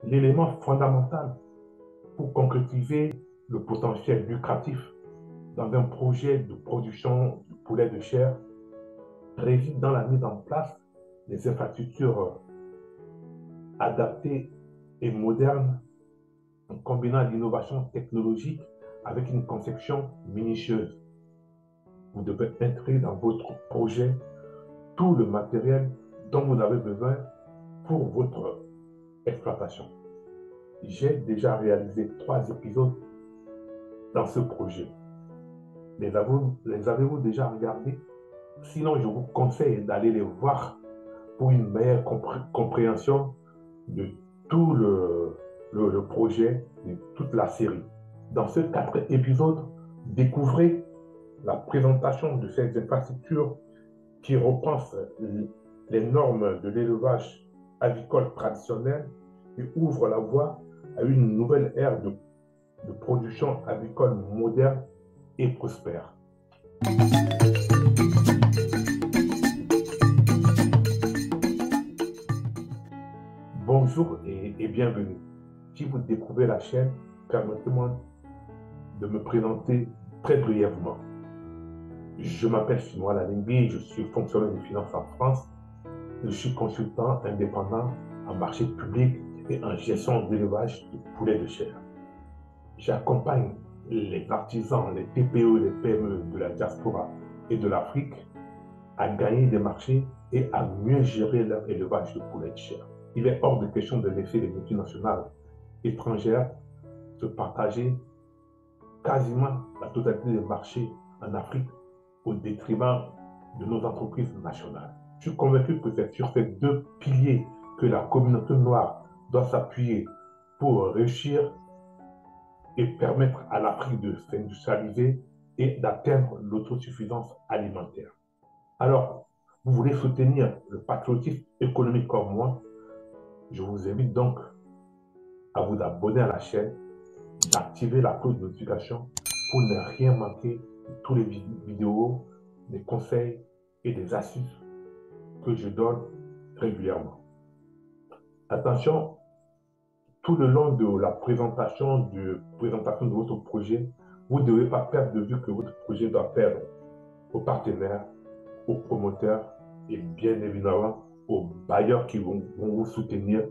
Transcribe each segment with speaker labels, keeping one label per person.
Speaker 1: L'élément fondamental pour concrétiser le potentiel lucratif dans un projet de production de poulet de chair réside dans la mise en place des infrastructures adaptées et modernes en combinant l'innovation technologique avec une conception minutieuse. Vous devez intégrer dans votre projet tout le matériel dont vous avez besoin pour votre exploitation. J'ai déjà réalisé 3 épisodes dans ce projet. Les avez-vous déjà regardés? Sinon, je vous conseille d'aller les voir pour une meilleure compréhension de tout le projet, de toute la série. Dans ces 4 épisodes, découvrez la présentation de ces infrastructures qui repensent les normes de l'élevage avicole traditionnel et ouvrent la voie à une nouvelle ère de production avicole moderne et prospère. Bonjour et bienvenue. Si vous découvrez la chaîne, permettez-moi de me présenter très brièvement. Je m'appelle Finua Lalingbi, je suis fonctionnaire de finances en France. Je suis consultant indépendant en marché public et en gestion d'élevage de poulets de chair. J'accompagne les artisans, les TPE, les PME de la diaspora et de l'Afrique à gagner des marchés et à mieux gérer leur élevage de poulets de chair. Il est hors de question de laisser les multinationales étrangères se partager quasiment la totalité des marchés en Afrique au détriment de nos entreprises nationales. Je suis convaincu que c'est sur ces 2 piliers que la communauté noire doit s'appuyer pour réussir et permettre à l'Afrique de s'industrialiser et d'atteindre l'autosuffisance alimentaire. Alors, vous voulez soutenir le patriotisme économique comme moi? Je vous invite donc à vous abonner à la chaîne, d'activer la cloche de notification pour ne rien manquer de tous les vidéos, des conseils et des astuces que je donne régulièrement. Attention, tout le long de la présentation de votre projet, vous ne devez pas perdre de vue que votre projet doit perdre aux partenaires, aux promoteurs et bien évidemment aux bailleurs qui vont vous soutenir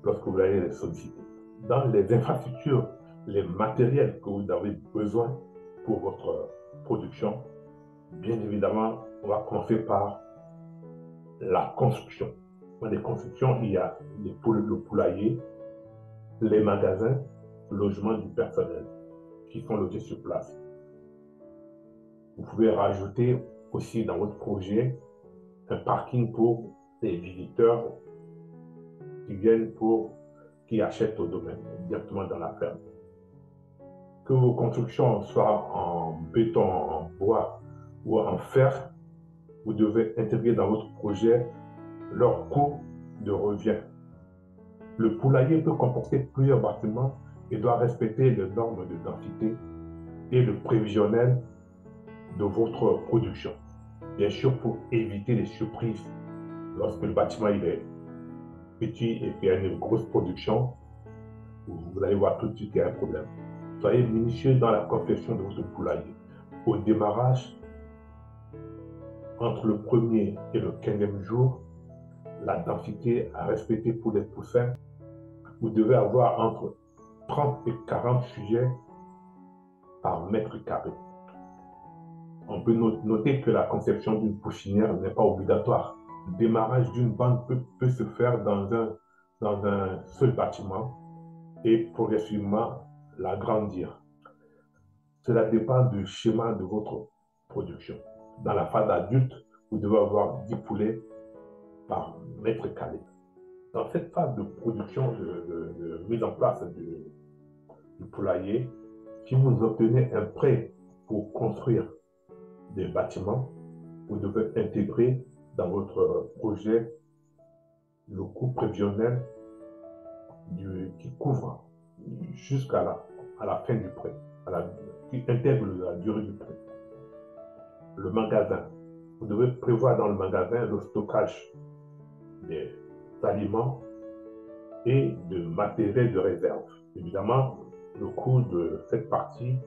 Speaker 1: lorsque vous allez les solliciter. Dans les infrastructures, les matériels que vous avez besoin pour votre production, bien évidemment, on va commencer par la construction. Dans les constructions, il y a le poulailler, les magasins, le logement du personnel qui sont logés sur place. Vous pouvez rajouter aussi dans votre projet un parking pour les visiteurs qui achètent au domaine, directement dans la ferme. Que vos constructions soient en béton, en bois ou en fer, vous devez intégrer dans votre projet leur coût de revient. Le poulailler peut comporter plusieurs bâtiments et doit respecter les normes de densité et le prévisionnel de votre production. Bien sûr, pour éviter les surprises lorsque le bâtiment il est petit et qu'il y a une grosse production, vous allez voir tout de suite qu'il y a un problème. Soyez minutieux dans la confection de votre poulailler. Au démarrage, entre le 1er et le 15e jour, la densité à respecter pour les poussins, vous devez avoir entre 30 et 40 sujets par mètre carré. On peut noter que la conception d'une poussinière n'est pas obligatoire. Le démarrage d'une bande peut se faire dans un seul bâtiment et progressivement l'agrandir. Cela dépend du schéma de votre production. Dans la phase adulte, vous devez avoir 10 poulets par mètre carré. Dans cette phase de production, de mise en place du poulailler, si vous obtenez un prêt pour construire des bâtiments, vous devez intégrer dans votre projet le coût prévisionnel qui couvre jusqu'à la fin du prêt, qui intègre la durée du prêt. Le magasin. Vous devez prévoir dans le magasin le stockage des aliments et de matériel de réserve. Évidemment, le coût de cette partie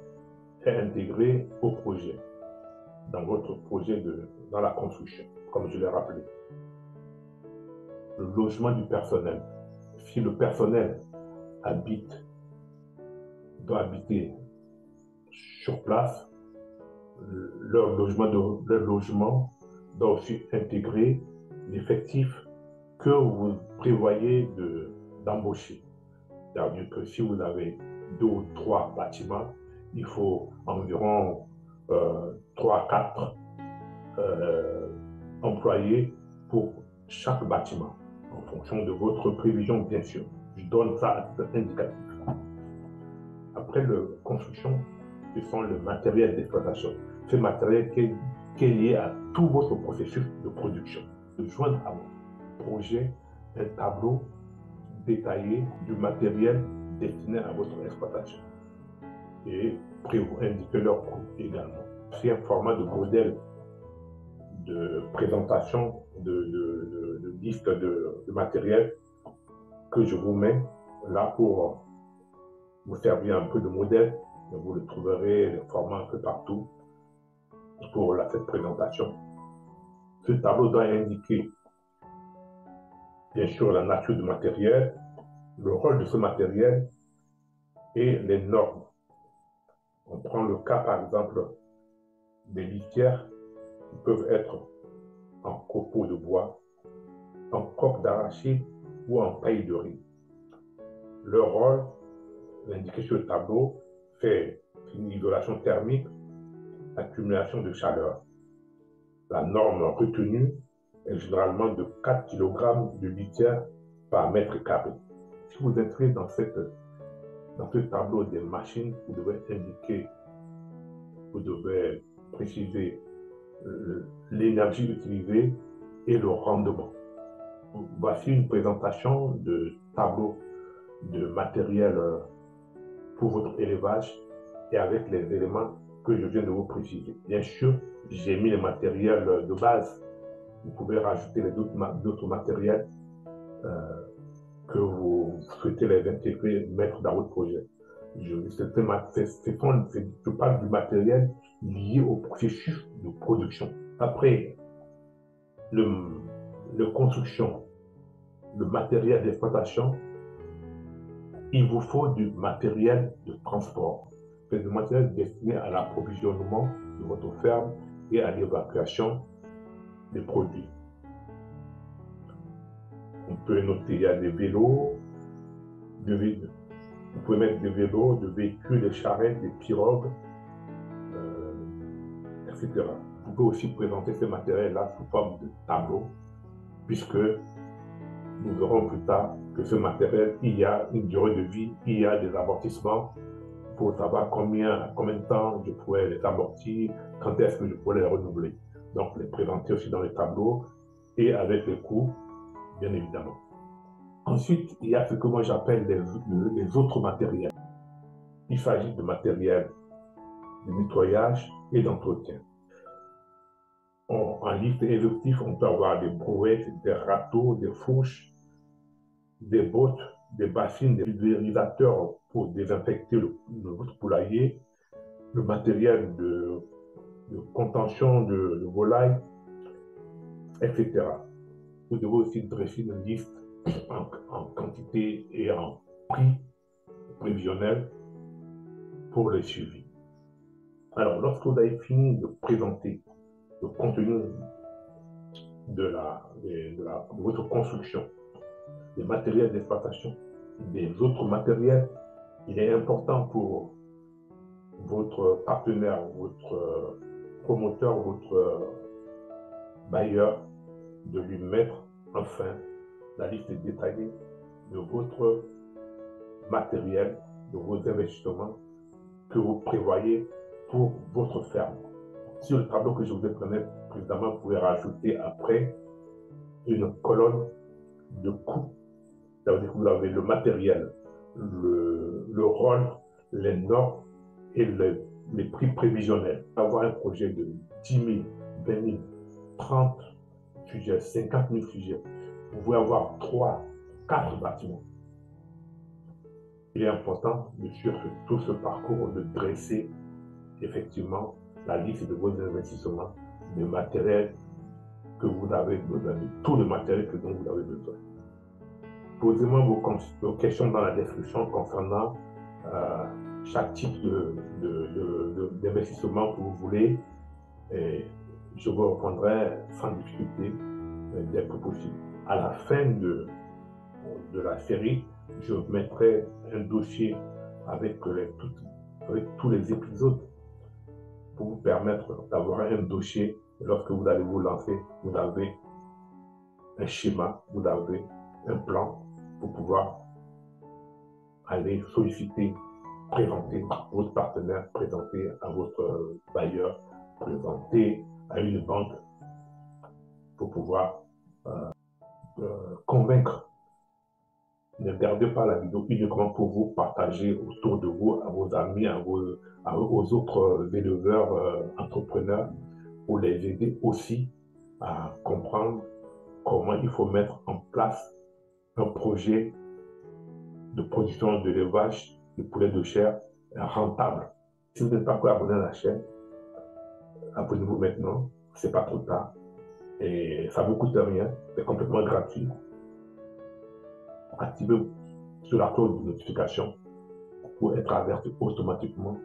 Speaker 1: est intégré au projet, dans votre projet dans la construction, comme je l'ai rappelé. Le logement du personnel. Si le personnel doit habiter sur place, leur logement doit aussi intégrer l'effectif que vous prévoyez d'embaucher. C'est-à-dire que si vous avez 2 ou 3 bâtiments, il faut environ 3 à 4 employés pour chaque bâtiment, en fonction de votre prévision, bien sûr. Je donne ça à titre indicatif. Après la construction, ce sont le matériel d'exploitation. Ce matériel qui est lié à tout votre processus de production. De joindre à votre projet un tableau détaillé du matériel destiné à votre exploitation et indiquer leur coût également. C'est un format de modèle de présentation de liste de matériel que je vous mets là pour vous servir un peu de modèle. Vous le trouverez, le format un peu partout pour cette présentation. Ce tableau doit indiquer, bien sûr, la nature du matériel, le rôle de ce matériel et les normes. On prend le cas, par exemple, des litières qui peuvent être en copeaux de bois, en coque d'arachide ou en paille de riz. Leur rôle, l'indiqué sur le tableau, c'est une isolation thermique, accumulation de chaleur. La norme retenue est généralement de 4 kg de litière par mètre carré. Si vous entrez dans ce tableau des machines, vous devez indiquer, vous devez préciser l'énergie utilisée et le rendement. Voici une présentation de tableau de matériel pour votre élevage et avec les éléments que je viens de vous préciser. Bien sûr, j'ai mis les matériels de base. Vous pouvez rajouter d'autres matériels que vous souhaitez les intégrer, mettre dans votre projet. Je parle du matériel lié au processus de production. Après, le construction, le matériel d'exploitation, il vous faut du matériel de transport. C'est du matériel destiné à l'approvisionnement de votre ferme et à l'évacuation des produits. On peut noter, il y a des vélos, vous pouvez mettre des vélos, des véhicules, des charrettes, des pirogues, etc. Vous pouvez aussi présenter ces matériels-là sous forme de tableau, puisque nous verrons plus tard que ce matériel, il y a une durée de vie, il y a des amortissements pour savoir combien de temps je pourrais les amortir, quand est-ce que je pourrais les renouveler. Donc, les présenter aussi dans les tableaux et avec les coûts, bien évidemment. Ensuite, il y a ce que moi j'appelle les autres matériels. Il s'agit de matériel de nettoyage et d'entretien. En liste exhaustive, on peut avoir des brouettes, des râteaux, des fourches, des bottes, des bassines, des pulvérisateurs pour désinfecter votre poulailler, le matériel de contention de volailles, etc. Vous devez aussi dresser une liste en quantité et en prix prévisionnel pour le suivi. Alors, lorsque vous avez fini de présenter le contenu de votre construction, des matériels d'exploitation, des autres matériels, il est important pour votre partenaire, votre promoteur, votre bailleur de lui mettre enfin la liste détaillée de votre matériel, de vos investissements que vous prévoyez pour votre ferme. Sur le tableau que je vous ai présenté précédemment, vous pouvez rajouter après une colonne de coûts. Ça veut dire que vous avez le matériel, le rôle, les normes et les prix prévisionnels. Avoir un projet de 10 000, 20 000, 30 sujets, 50 000 sujets. Vous pouvez avoir 3, 4 bâtiments. Il est important de suivre tout ce parcours, de dresser effectivement la liste de vos investissements, de matériel que vous avez besoin, de tout le matériel dont vous avez besoin. Posez-moi vos questions dans la description concernant chaque type d'investissement que vous voulez. Et je vous répondrai sans difficulté dès que possible. À la fin de la série, je mettrai un dossier avec tous les épisodes pour vous permettre d'avoir un dossier. Lorsque vous allez vous lancer, vous avez un schéma, vous avez un plan pour pouvoir aller solliciter, présenter votre partenaire, présenter à votre bailleur, présenter à une banque pour pouvoir convaincre. Ne gardez pas la vidéo uniquement pour vous partager autour de vous, à vos amis, aux autres éleveurs, entrepreneurs, pour les aider aussi à comprendre comment il faut mettre en place un projet de production d'élevage de poulet de chair rentable. Si vous n'êtes pas encore abonné à la chaîne, abonnez-vous maintenant, c'est pas trop tard. Et ça ne vous coûte rien, c'est complètement gratuit. Activez sur la cloche de notification pour être averti automatiquement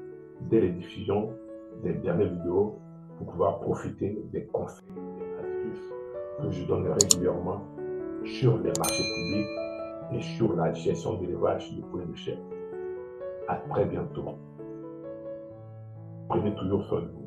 Speaker 1: dès les diffusions des dernières vidéos pour pouvoir profiter des conseils et astuces que je donne régulièrement sur les marchés publics et sur la gestion de l'élevage de poulet de chair. À très bientôt. Prenez toujours soin de vous.